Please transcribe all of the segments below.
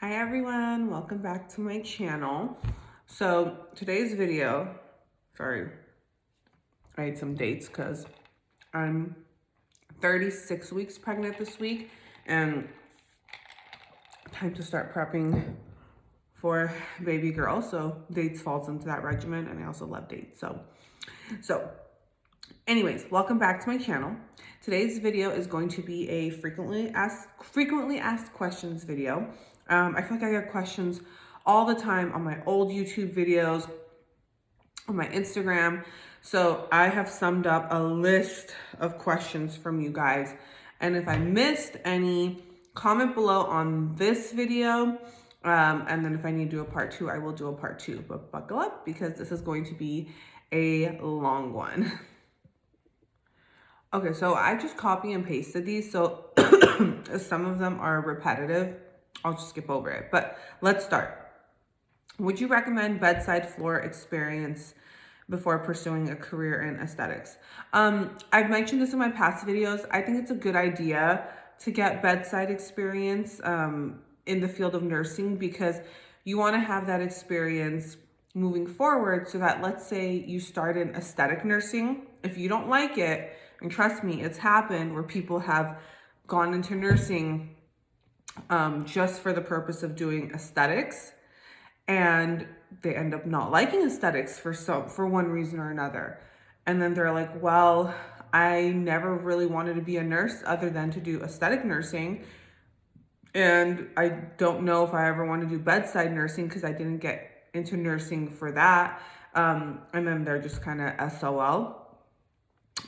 Hi everyone, welcome back to my channel. So today's video, sorry, I had some dates because I'm 36 weeks pregnant this week and time to start prepping for baby girl. So dates falls into that regimen, and I also love dates. So anyways, welcome back to my channel. Today's video is going to be a frequently asked questions video. I feel like I get questions all the time on my old YouTube videos, on my Instagram. So I have summed up a list of questions from you guys. And if I missed any, comment below on this video. And then if I need to do a part 2, I will do a part 2. But buckle up because this is going to be a long one. Okay, so I just copy and pasted these. So some of them are repetitive. I'll just skip over it, but let's start. Would you recommend bedside floor experience before pursuing a career in aesthetics? I've mentioned this in my past videos. I think it's a good idea to get bedside experience in the field of nursing because you want to have that experience moving forward so that, let's say you start in aesthetic nursing. If you don't like it, and trust me, it's happened where people have gone into nursing just for the purpose of doing aesthetics, and they end up not liking aesthetics for one reason or another. And then they're like, well, I never really wanted to be a nurse other than to do aesthetic nursing. And I don't know if I ever want to do bedside nursing because I didn't get into nursing for that. And then they're just kind of SOL.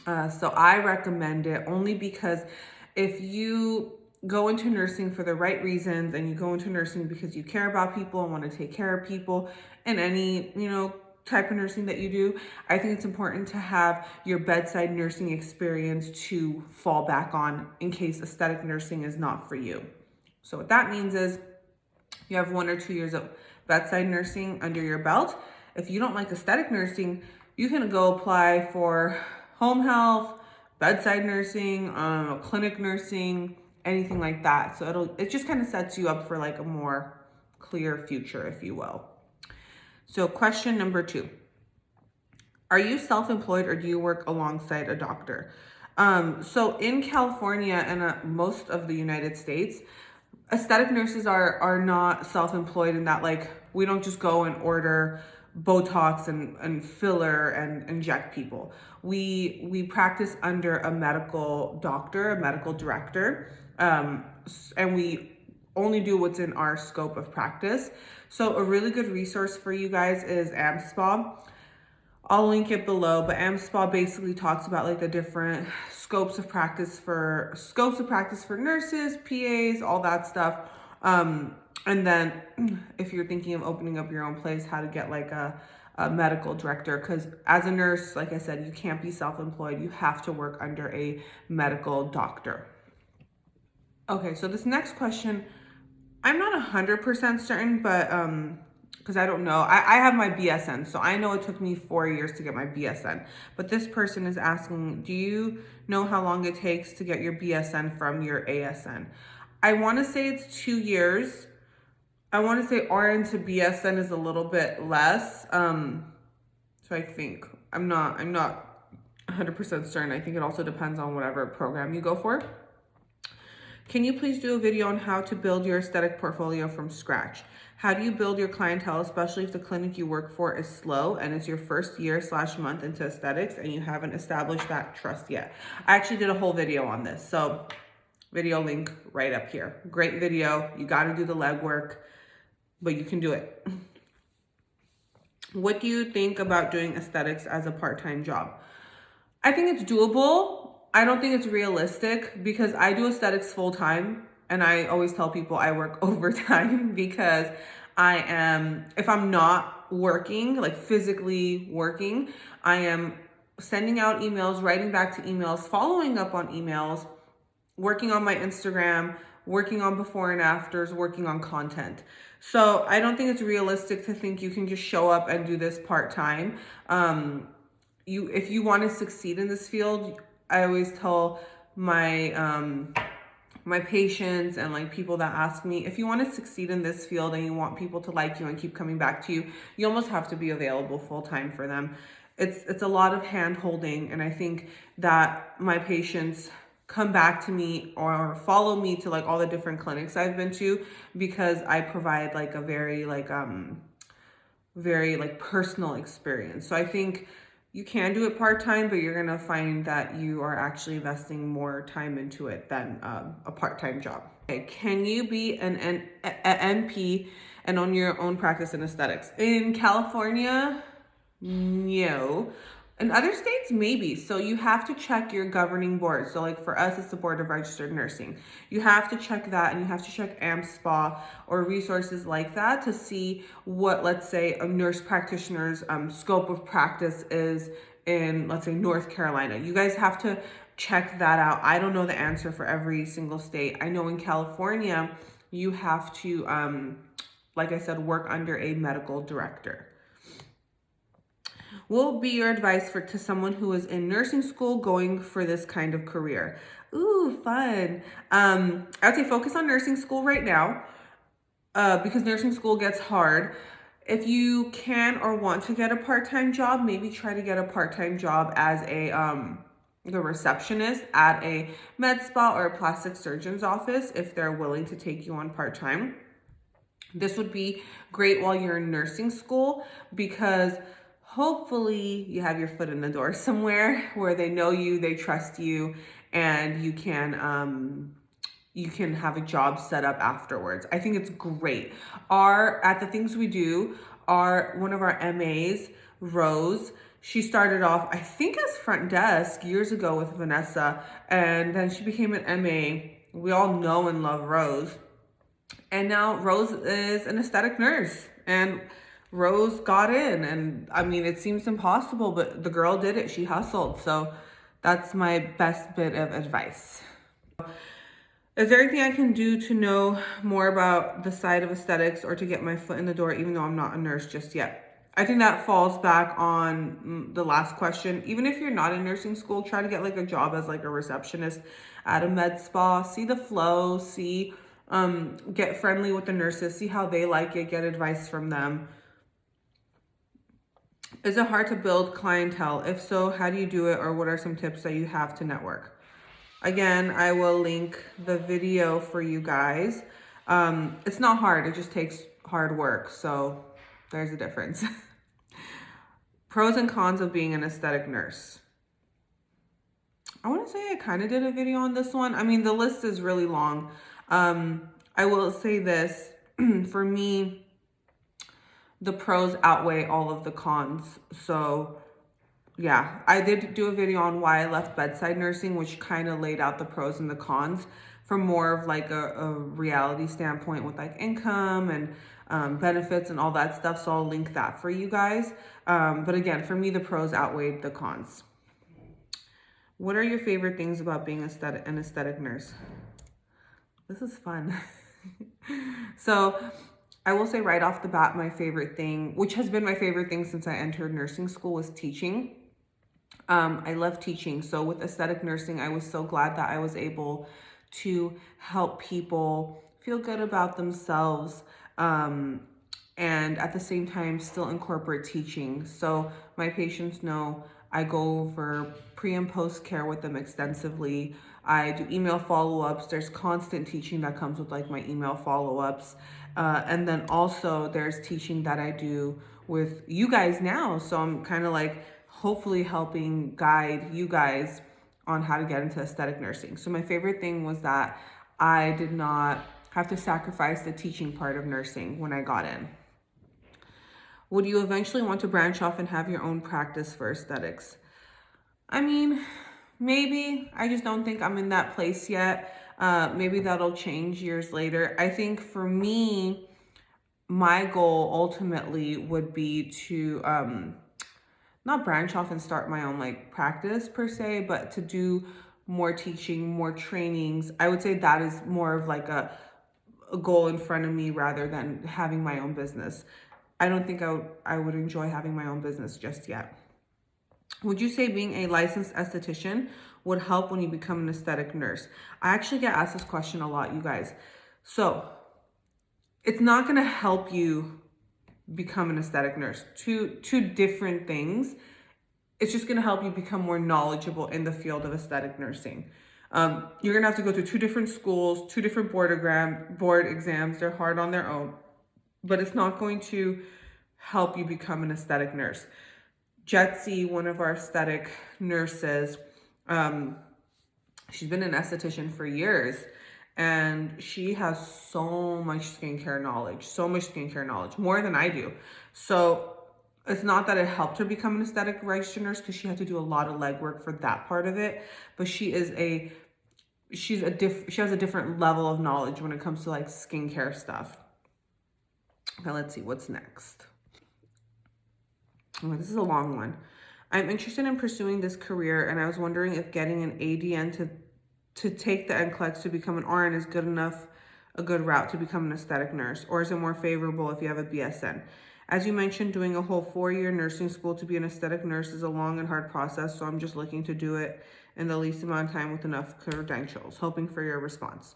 So I recommend it only because if you go into nursing for the right reasons and you go into nursing because you care about people and want to take care of people in any, type of nursing that you do, I think it's important to have your bedside nursing experience to fall back on in case aesthetic nursing is not for you. So what that means is you have 1 or 2 years of bedside nursing under your belt. If you don't like aesthetic nursing, you can go apply for home health, bedside nursing, clinic nursing, anything like that. So it just kind of sets you up for like a more clear future, if you will. So question number 2, are you self-employed or do you work alongside a doctor? So in California and most of the United States, aesthetic nurses are not self-employed in that, like, we don't just go and order Botox and filler and inject people. We practice under a medical doctor, a medical director, and we only do what's in our scope of practice. So a really good resource for you guys is AmSpa. I'll link it below, but AmSpa basically talks about like the different scopes of practice for nurses, PAs, all that stuff. And then if you're thinking of opening up your own place, how to get like a medical director, because as a nurse, like I said, you can't be self-employed. You have to work under a medical doctor. Okay, so this next question, I'm not 100% certain, but because I don't know. I have my BSN, so I know it took me 4 years to get my BSN. But this person is asking, do you know how long it takes to get your BSN from your ASN? I want to say it's 2 years. I want to say RN to BSN is a little bit less. So I think, I'm not 100% certain. I think it also depends on whatever program you go for. Can you please do a video on how to build your aesthetic portfolio from scratch? How do you build your clientele, especially if the clinic you work for is slow and it's your first year/month into aesthetics and you haven't established that trust yet? I actually did a whole video on this, so video link right up here. Great video. You got to do the legwork, but you can do it. What do you think about doing aesthetics as a part-time job? I think it's doable. I don't think it's realistic because I do aesthetics full time, and I always tell people I work overtime because if I'm not working, like physically working, I am sending out emails, writing back to emails, following up on emails, working on my Instagram, working on before and afters, working on content. So I don't think it's realistic to think you can just show up and do this part-time. If you want to succeed in this field, I always tell my my patients and like people that ask me, if you want to succeed in this field and you want people to like you and keep coming back to you, you almost have to be available full time for them. It's a lot of hand holding, and I think that my patients come back to me or follow me to like all the different clinics I've been to, because I provide like a very personal experience. So I think you can do it part-time, but you're gonna find that you are actually investing more time into it than a part-time job. Okay, can you be an NP and own your own practice in aesthetics? In California, no. In other states, maybe. So you have to check your governing board. So like for us, it's the Board of Registered Nursing. You have to check that, and you have to check AmSpa or resources like that to see what, let's say, a nurse practitioner's scope of practice is in, let's say, North Carolina. You guys have to check that out. I don't know the answer for every single state. I know in California, you have to, like I said, work under a medical director. What will be your advice to someone who is in nursing school going for this kind of career? Ooh, fun. I would say focus on nursing school right now, because nursing school gets hard. If you can or want to get a part-time job, maybe try to get a part-time job as the receptionist at a med spa or a plastic surgeon's office if they're willing to take you on part-time. This would be great while you're in nursing school, because hopefully you have your foot in the door somewhere where they know you, they trust you, and you can have a job set up afterwards. I think it's great. At the things we do, one of our MAs, Rose, she started off, I think, as front desk years ago with Vanessa, and then she became an MA. We all know and love Rose. And now Rose is an aesthetic nurse, and Rose got in, and I mean, it seems impossible, but the girl did it. She hustled. So that's my best bit of advice. Is there anything I can do to know more about the side of aesthetics or to get my foot in the door, even though I'm not a nurse just yet? I think that falls back on the last question. Even if you're not in nursing school, try to get like a job as like a receptionist at a med spa. See the flow, get friendly with the nurses, see how they like it, get advice from them. Is it hard to build clientele? If so, how do you do it, or what are some tips that you have to network? Again, I will link the video for you guys. It's not hard, it just takes hard work. So there's a difference. Pros and cons of being an aesthetic nurse. I want to say I kind of did a video on this one. I mean, the list is really long. I will say this, for me, the pros outweigh all of the cons. So yeah, I did do a video on why I left bedside nursing, which kind of laid out the pros and the cons from more of like a reality standpoint with like income and benefits and all that stuff. So I'll link that for you guys. But again, for me, the pros outweighed the cons. What are your favorite things about being an aesthetic nurse? This is fun. So I will say right off the bat, my favorite thing, which has been my favorite thing since I entered nursing school, was teaching. I love teaching. So with aesthetic nursing, I was so glad that I was able to help people feel good about themselves, and at the same time still incorporate teaching. So my patients know I go over pre and post care with them extensively. I do email follow-ups. There's constant teaching that comes with like my email follow-ups. And then also there's teaching that I do with you guys now. So I'm kind of like hopefully helping guide you guys on how to get into aesthetic nursing. So my favorite thing was that I did not have to sacrifice the teaching part of nursing when I got in. Would you eventually want to branch off and have your own practice for aesthetics? I mean, maybe. I just don't think I'm in that place yet. Maybe that'll change years later. I think for me, my goal ultimately would be to not branch off and start my own like practice per se, but to do more teaching, more trainings. I would say that is more of like a goal in front of me rather than having my own business. I don't think I would enjoy having my own business just yet. Would you say being a licensed esthetician would help when you become an aesthetic nurse? I actually get asked this question a lot, you guys. So it's not going to help you become an aesthetic nurse. Two different things. It's just going to help you become more knowledgeable in the field of aesthetic nursing. You're going to have to go to 2 different schools, 2 different board exams. They're hard on their own, but it's not going to help you become an aesthetic nurse. Jetsi, one of our aesthetic nurses, she's been an esthetician for years, and she has so much skincare knowledge, more than I do. So it's not that it helped her become an aesthetic registered nurse, because she had to do a lot of legwork for that part of it, but she has a different level of knowledge when it comes to like skincare stuff. Okay, let's see what's next. Oh, this is a long one. I'm interested in pursuing this career, and I was wondering if getting an ADN to take the NCLEX to become an RN is a good route to become an aesthetic nurse, or is it more favorable if you have a BSN? As you mentioned, doing a whole 4-year nursing school to be an aesthetic nurse is a long and hard process, so I'm just looking to do it in the least amount of time with enough credentials, hoping for your response.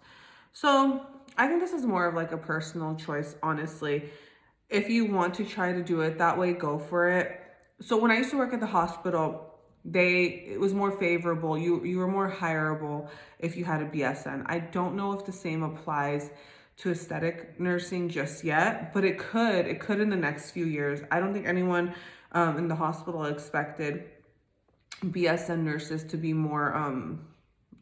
So I think this is more of like a personal choice, honestly. If you want to try to do it that way, go for it. So when I used to work at the hospital, it was more favorable. You were more hireable if you had a BSN. I don't know if the same applies to aesthetic nursing just yet, but it could in the next few years. I don't think anyone in the hospital expected BSN nurses to be more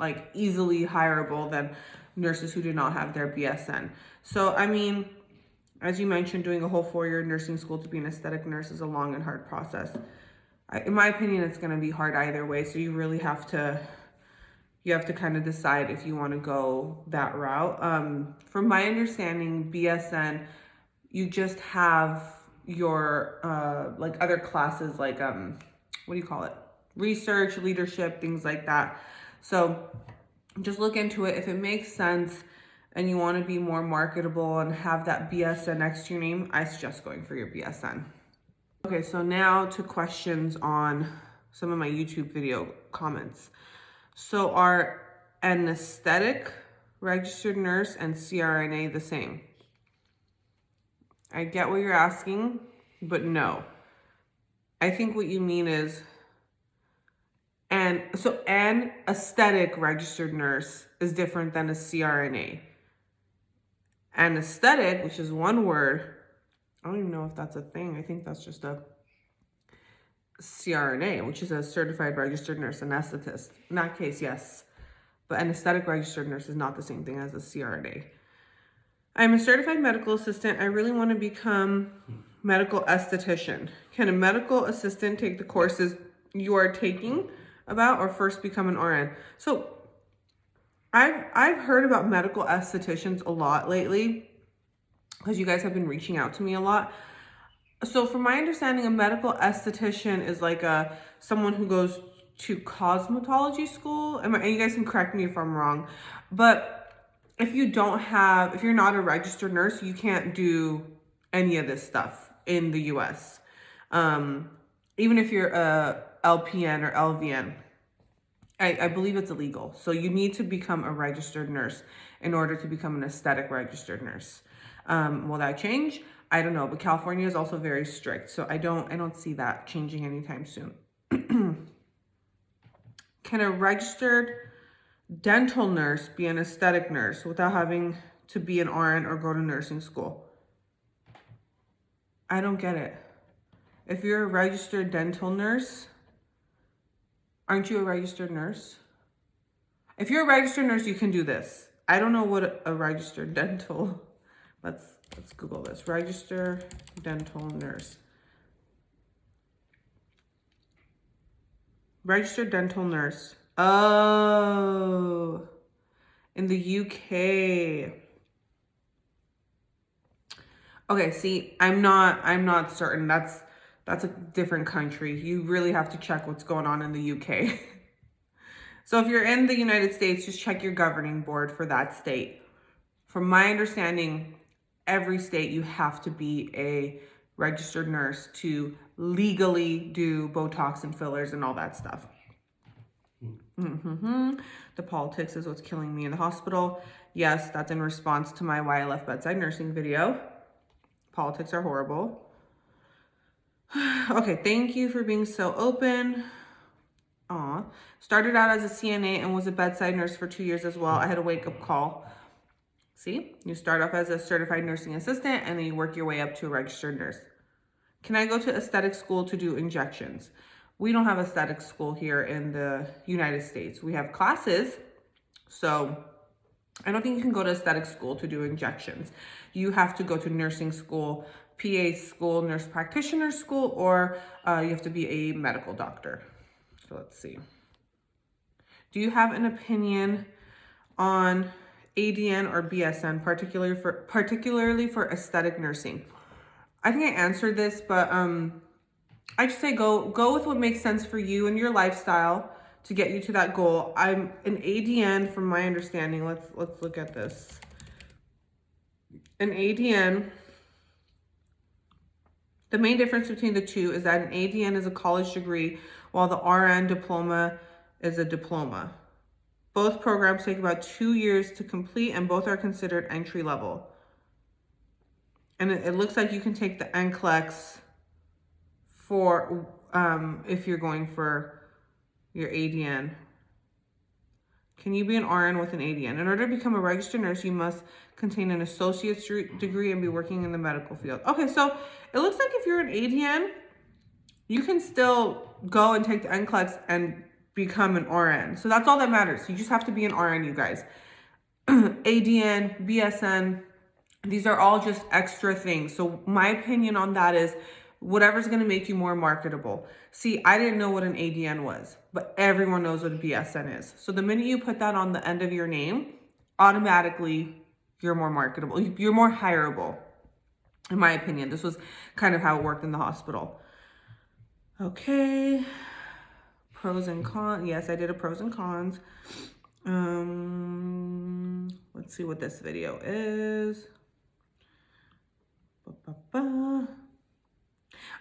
like easily hireable than nurses who do not have their BSN. So I mean, as you mentioned, doing a whole 4-year nursing school to be an aesthetic nurse is a long and hard process. In my opinion, it's going to be hard either way. So you really have to kind of decide if you want to go that route. From my understanding, BSN, you just have your like other classes, like what do you call it? Research, leadership, things like that. So just look into it. If it makes sense and you want to be more marketable and have that BSN next to your name, I suggest going for your BSN. Okay, so now to questions on some of my YouTube video comments. So are an aesthetic registered nurse and CRNA the same? I get what you're asking, but no. I think what you mean is, an aesthetic registered nurse is different than a CRNA. Anesthetic, which is one word, I don't even know if that's a thing. I think that's just a CRNA, which is a certified registered nurse anesthetist. In that case, yes. But an aesthetic registered nurse is not the same thing as a CRNA. I'm a certified medical assistant. I really want to become medical esthetician. Can a medical assistant take the courses you are taking about, or first become an RN? So I've heard about medical estheticians a lot lately, because you guys have been reaching out to me a lot. So from my understanding, a medical esthetician is like someone who goes to cosmetology school. And you guys can correct me if I'm wrong. But if you're not a registered nurse, you can't do any of this stuff in the US. Even if you're a LPN or LVN, I believe it's illegal. So you need to become a registered nurse in order to become an aesthetic registered nurse. Will that change? I don't know, but California is also very strict, so I don't see that changing anytime soon. Can a registered dental nurse be an aesthetic nurse without having to be an RN or go to nursing school? I don't get it. If you're a registered dental nurse, aren't you a registered nurse? If you're a registered nurse, you can do this. I don't know what a registered dental, let's Google this. Registered dental nurse. Registered dental nurse. Oh, in the UK. Okay, see, I'm not certain. That's a different country. You really have to check what's going on in the UK. So if you're in the United States, just check your governing board for that state. From my understanding, every state you have to be a registered nurse to legally do Botox and fillers and all that stuff. The politics is what's killing me in the hospital. Yes, that's in response to my Why I Left Bedside Nursing video. Politics are horrible. Okay, thank you for being so open. Aw. Started out as a CNA and was a bedside nurse for 2 years as well. I had a wake-up call. See, you start off as a certified nursing assistant and then you work your way up to a registered nurse. Can I go to aesthetic school to do injections? We don't have aesthetic school here in the United States. We have classes, so I don't think you can go to aesthetic school to do injections. You have to go to nursing school, PA school, nurse practitioner school, or you have to be a medical doctor. So let's see. Do you have an opinion on ADN or BSN, particularly for aesthetic nursing? I think I answered this, but I just say go with what makes sense for you and your lifestyle to get you to that goal. I'm an ADN from my understanding. Let's look at this. An ADN, the main difference between the two is that an ADN is a college degree while the RN diploma is a diploma. Both programs take about 2 years to complete and both are considered entry level. And it looks like you can take the NCLEX for if you're going for your ADN. Can you be an RN with an ADN? In order to become a registered nurse, you must contain an associate's degree and be working in the medical field. Okay, so it looks like if you're an ADN, you can still go and take the NCLEX and become an RN. So that's all that matters. You just have to be an RN, you guys. ADN, BSN, these are all just extra things. So my opinion on that is whatever's going to make you more marketable. See, I didn't know what an ADN was, but everyone knows what a BSN is. So the minute you put that on the end of your name, automatically you're more marketable. You're more hireable, in my opinion. This was kind of how it worked in the hospital. Okay. Pros and cons. Yes, I did a pros and cons. Let's see what this video is.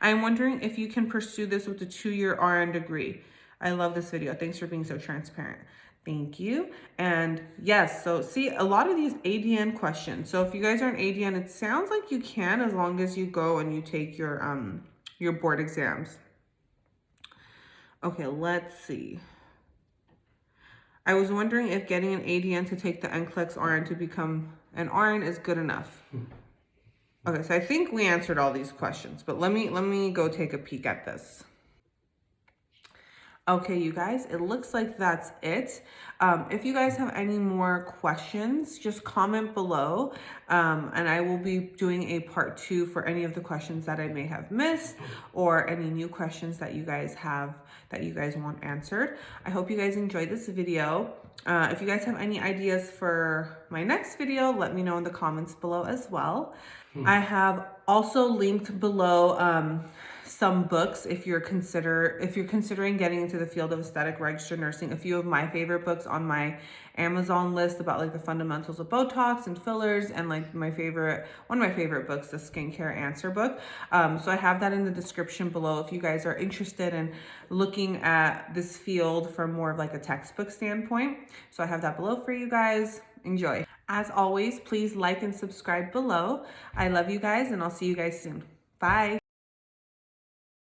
I'm wondering if you can pursue this with a 2-year RN degree. I love this video. Thanks for being so transparent. Thank you. And yes, so see a lot of these ADN questions. So if you guys are an ADN, it sounds like you can as long as you go and you take your board exams. Okay, let's see. I was wondering if getting an ADN to take the NCLEX RN to become an RN is good enough. Okay, so I think we answered all these questions, but let me go take a peek at this. Okay, you guys, it looks like that's it. If you guys have any more questions, just comment below, and I will be doing a part 2 for any of the questions that I may have missed or any new questions that you guys have that you guys want answered. I hope you guys enjoyed this video. If you guys have any ideas for my next video, let me know in the comments below as well. I have also linked below some books if you're considering getting into the field of aesthetic registered nursing. A few of my favorite books on my Amazon list about like the fundamentals of Botox and fillers, and like one of my favorite books, the Skincare Answer book. So I have that in the description below if you guys are interested in looking at this field from more of like a textbook standpoint. So I have that below for you guys. Enjoy. As always, please like and subscribe below. I love you guys and I'll see you guys soon. Bye.